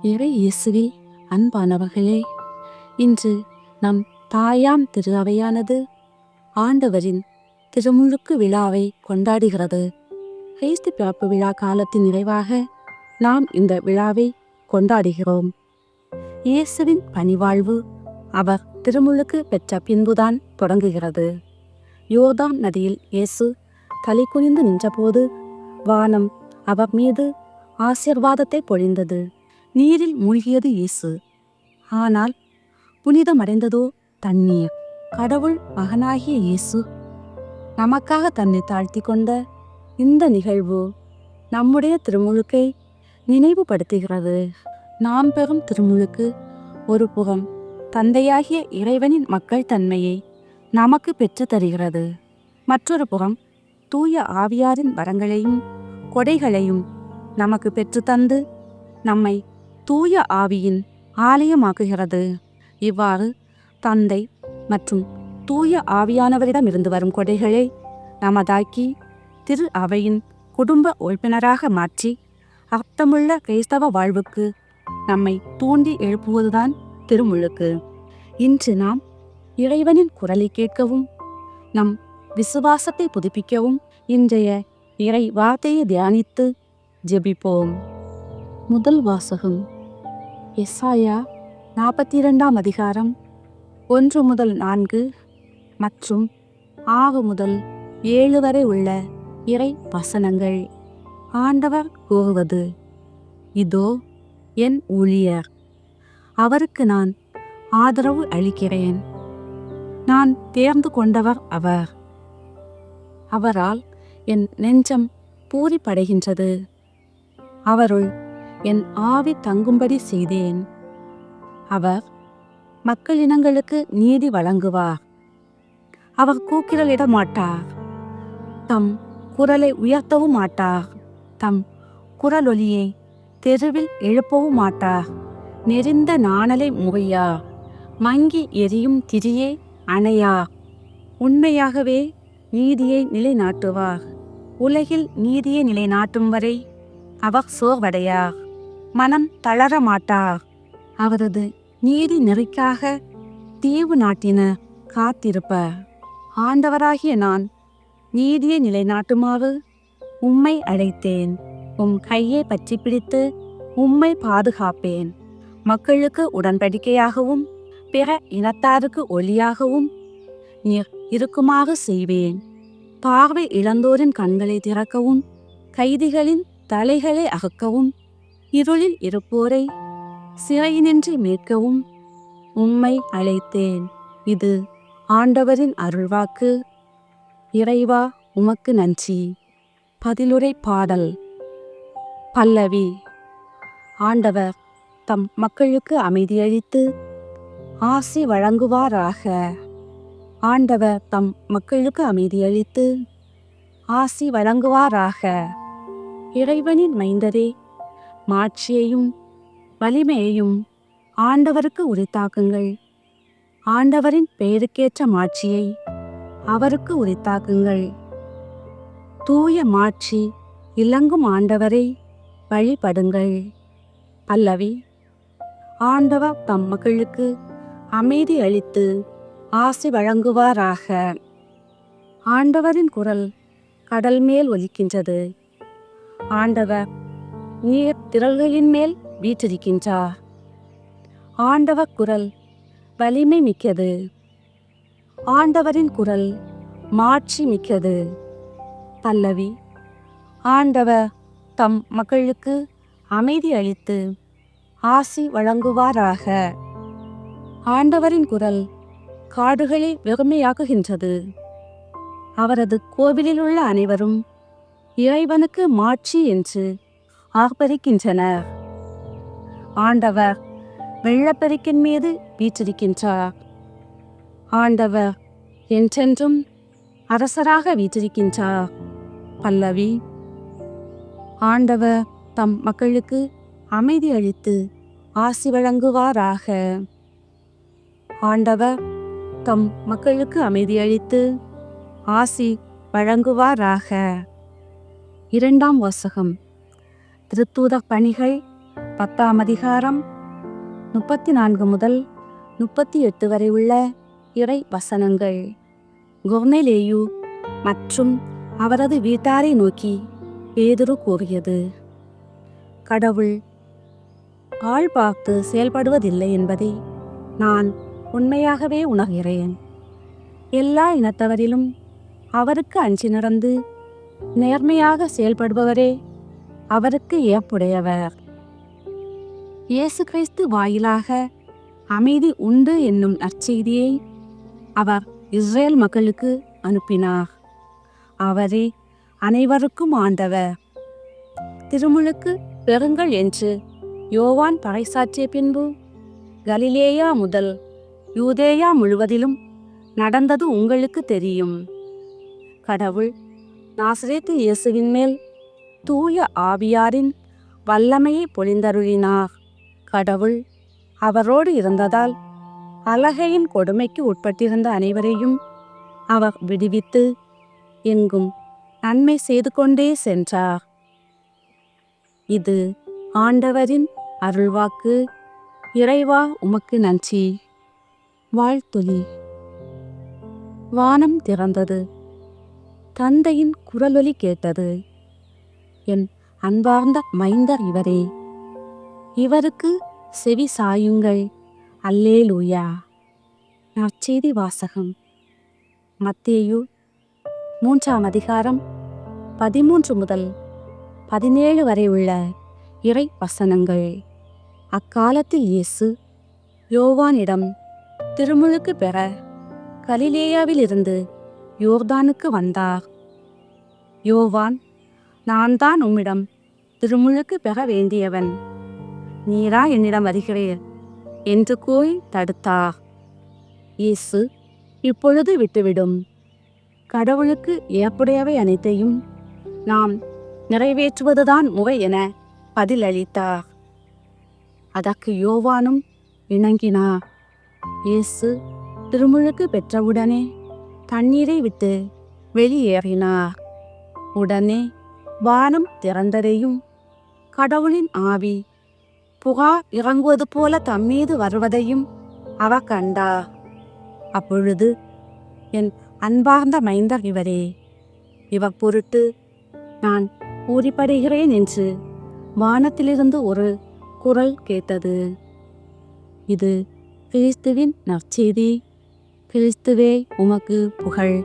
இறை இயேசுவில் அன்பானவர்களே, இன்று நம் தாயாம் திரு அவையானது ஆண்டவரின் திருமுழுக்கு விழாவை கொண்டாடுகிறது. கிறிஸ்து பிறப்பு விழா காலத்தின் நிறைவாக நாம் இந்த விழாவை கொண்டாடுகிறோம். இயேசுவின் பணிவாழ்வு அவர் திருமுழுக்கு பெற்ற பின்புதான் தொடங்குகிறது. யோர்தான் நதியில் இயேசு தலை குனிந்து நின்றபோது வானம் அவர் மீது ஆசீர்வாதத்தை பொழிந்தது. நீரில் மூழ்கியது இயேசு, ஆனால் புனிதமடைந்ததோ தண்ணீர். கடவுள் மகனாகிய இயேசு நமக்காக தன்னை தாழ்த்தி கொண்ட இந்த நிகழ்வு நம்முடைய திருமுழுக்கை நினைவுபடுத்துகிறது. நாம் பெறும் திருமுழுக்கு ஒரு புறம் தந்தையாகிய இறைவனின் மக்கள் தன்மையை நமக்கு பெற்று தருகிறது, மற்றொரு புறம் தூய ஆவியாரின் வரங்களையும் கொடைகளையும் நமக்கு பெற்று தந்து நம்மை தூய ஆவியின் ஆலயமாக்குகிறது. இவ்வாறு தந்தை மற்றும் தூய ஆவியானவரிடமிருந்து வரும் கொடைகளை நமதாக்கி திரு அவையின் குடும்ப உறுப்பினராக மாற்றி அர்த்தமுள்ள கிறிஸ்தவ வாழ்வுக்கு நம்மை தூண்டி எழுப்புவதுதான் திருமுழுக்கு. இன்று நாம் இறைவனின் குரலை கேட்கவும் நம் விசுவாசத்தை புதுப்பிக்கவும் இன்றைய இறை வார்த்தையை தியானித்து ஜெபிப்போம். முதல் வாசகம் எசாயா 42 அதிகாரம் 1 முதல் 4 மற்றும் 6 முதல் 7 வரை உள்ள இறை வசனங்கள். ஆண்டவர் கூறுவது: இதோ என் ஊழியர், அவருக்கு நான் ஆதரவு அளிக்கிறேன். நான் தேர்ந்து கொண்டவர் அவர். அவரால் என் நெஞ்சம் பூரிப்படைகின்றது. அவருள் என் ஆவி தங்கும்படி செய்தேன். அவர் மக்களினங்களுக்கு நீதி வழங்குவார். அவர் கூக்குரலிட மாட்டார், தம் குரலை உயர்த்தவும் மாட்டார். தம் குரலொலியை தெருவில் எழுப்பவும் மாட்டார். நெறிந்த நாணலை முறையா, மங்கி எரியும் திரியை அணையா. உண்மையாகவே நீதியை நிலைநாட்டுவார். உலகில் நீதியை நிலைநாட்டும் வரை அவர் சோர்வடையார், மனம் தளர மாட்டார். அவரது நீதி நெறிக்காக தீவு நாட்டினர் காத்திருப்பர். ஆண்டவராகிய நான் நீதியை நிலைநாட்டுமாறு உம்மை அழைத்தேன். உம் கையை பற்றி பிடித்து உம்மை பாதுகாப்பேன். மக்களுக்கு உடன்படிக்கையாகவும் பிற இனத்தாருக்கு ஒளியாகவும் நீர் இருக்குமாறு செய்வேன். பார்வை இழந்தோரின் கண்களை திறக்கவும், கைதிகளின் தலைகளை அகக்கவும், இருளில் இருப்போரை சிறையினின்று மீட்கவும் உம்மை அழைத்தேன். இது ஆண்டவரின் அருள்வாக்கு. இறைவா, உமக்கு நன்றி. பதிலுரை பாடல். பல்லவி. ஆண்டவர் தம் மக்களுக்கு அமைதியளித்து ஆசி வழங்குவாராக. ஆண்டவர் தம் மக்களுக்கு அமைதியளித்து ஆசி வழங்குவாராக. இறைவனின் மைந்தரே, மாட்சியையும் வலிமையையும் ஆண்டவருக்கு உரித்தாக்குங்கள். ஆண்டவரின் பெயருக்கேற்ற மாட்சியை அவருக்கு உரித்தாக்குங்கள். தூய மாட்சி இலங்கும் ஆண்டவரை வழிபடுங்கள். பல்லவி. ஆண்டவர் தம் மக்களுக்கு அமைதி அளித்து ஆசி வழங்குவாராக. ஆண்டவரின் குரல் கடல் மேல் ஒலிக்கின்றது. ஆண்டவர் நீர் திரள்களின் மேல் வீற்றிருக்கின்றார். ஆண்டவர் குரல் வலிமை மிக்கது. ஆண்டவரின் குரல் மாட்சி மிக்கது. பல்லவி. ஆண்டவர் தம் மக்களுக்கு அமைதி அளித்து ஆசி வழங்குவாராக. ஆண்டவரின் குரல் காடுகளை வெறுமையாக்குகின்றது. அவரது கோவிலில் உள்ள அனைவரும் இறைவனுக்கு மாட்சி என்று ஆர்ப்பரிக்கின்றனர். ஆண்டவர் வெள்ளப்பெருக்கின் மீது வீற்றிருக்கின்றார். ஆண்டவர் என்றென்றும் அரசராக வீற்றிருக்கின்றார். பல்லவி. ஆண்டவர் தம் மக்களுக்கு அமைதி அளித்து ஆசி வழங்குவாராக. ஆண்டவர் தம் மக்களுக்கு அமைதியளித்து ஆசி வழங்குவாராக. இரண்டாம் வாசகம். திருத்தூதர் பணிகள் 10ஆம் அதிகாரம் 34 முதல் 38 வரை உள்ள இறை வசனங்கள். கொர்நேலேயு மற்றும் அவரது வீட்டாரை நோக்கி பேதுரு கூறியது: கடவுள் ஆள் பார்த்து செயல்படுவதில்லை என்பதை நான் உண்மையாகவே உணர்கிறேன். எல்லா இனத்தவரிலும் அவருக்கு அஞ்சி நடந்து நேர்மையாக செயல்படுபவரே அவருக்கு ஏற்புடையவர். இயேசு கிறிஸ்து வாயிலாக அமைதி உண்டு என்னும் நற்செய்தியை அவர் இஸ்ரேல் மக்களுக்கு அனுப்பினார். அவரே அனைவருக்கும் ஆண்டவர். திருமுழுக்கு பெறுங்கள் என்று யோவான் பறைசாற்றிய பின்பு கலிலேயா முதல் யூதேயா முழுவதிலும் நடந்தது உங்களுக்கு தெரியும். கடவுள் நாசரேத்து இயேசுவின் மேல் தூய ஆவியாரின் வல்லமையை பொழிந்தருளினார். கடவுள் அவரோடு இருந்ததால் அலகையின் கொடுமைக்கு உட்பட்டிருந்த அனைவரையும் அவர் விடுவித்து எங்கும் நன்மை செய்து கொண்டே சென்றார். இது ஆண்டவரின் அருள்வாக்கு. இறைவா, உமக்கு நன்றி. வாழ்த்துளி. வானம் திறந்தது. தந்தையின் குரலொலி கேட்டது. என் அன்பார்ந்த மைந்தர் இவரே, இவருக்கு செவி சாயுங்கள். அல்லேலூயா. நற்செய்தி வாசகம். மத்தேயு 3ஆம் அதிகாரம் 13 முதல் 17 வரை உள்ள இறை வசனங்கள். அக்காலத்தில் இயேசு யோவானிடம் திருமுழுக்கு பெற கலிலேயாவிலிருந்து யோர்தானுக்கு வந்தார். யோவான், நான் தான் உம்மிடம் திருமுழுக்கு பெற வேண்டியவன், நீரா என்னிடம் வருகிறீர் என்று கூறி தடுத்தார். இயேசு, இப்பொழுது விட்டுவிடும். கடவுளுக்கு ஏற்புடையவை அனைத்தையும் நாம் நிறைவேற்றுவதுதான் முறை என பதிலளித்தார். அதற்கு யோவானும் இணங்கினார். இயேசு திருமுழுக்கு பெற்றவுடனே தண்ணீரை விட்டு வெளியேறினார். உடனே வானம் திறந்ததையும் கடவுளின் ஆவி புகா இறங்குவது போல தம்மீது வருவதையும் அவர் கண்டார். அப்பொழுது, என் அன்பார்ந்த மைந்தர் இவரே, இவர் பொருட்டு நான் பூரிப்படைகிறேன் என்று வானத்திலிருந்து ஒரு குரல் கேட்டது. இது கிறிஸ்துவின் நற்செய்தி. கிறிஸ்துவே, உமக்கு புகழ்.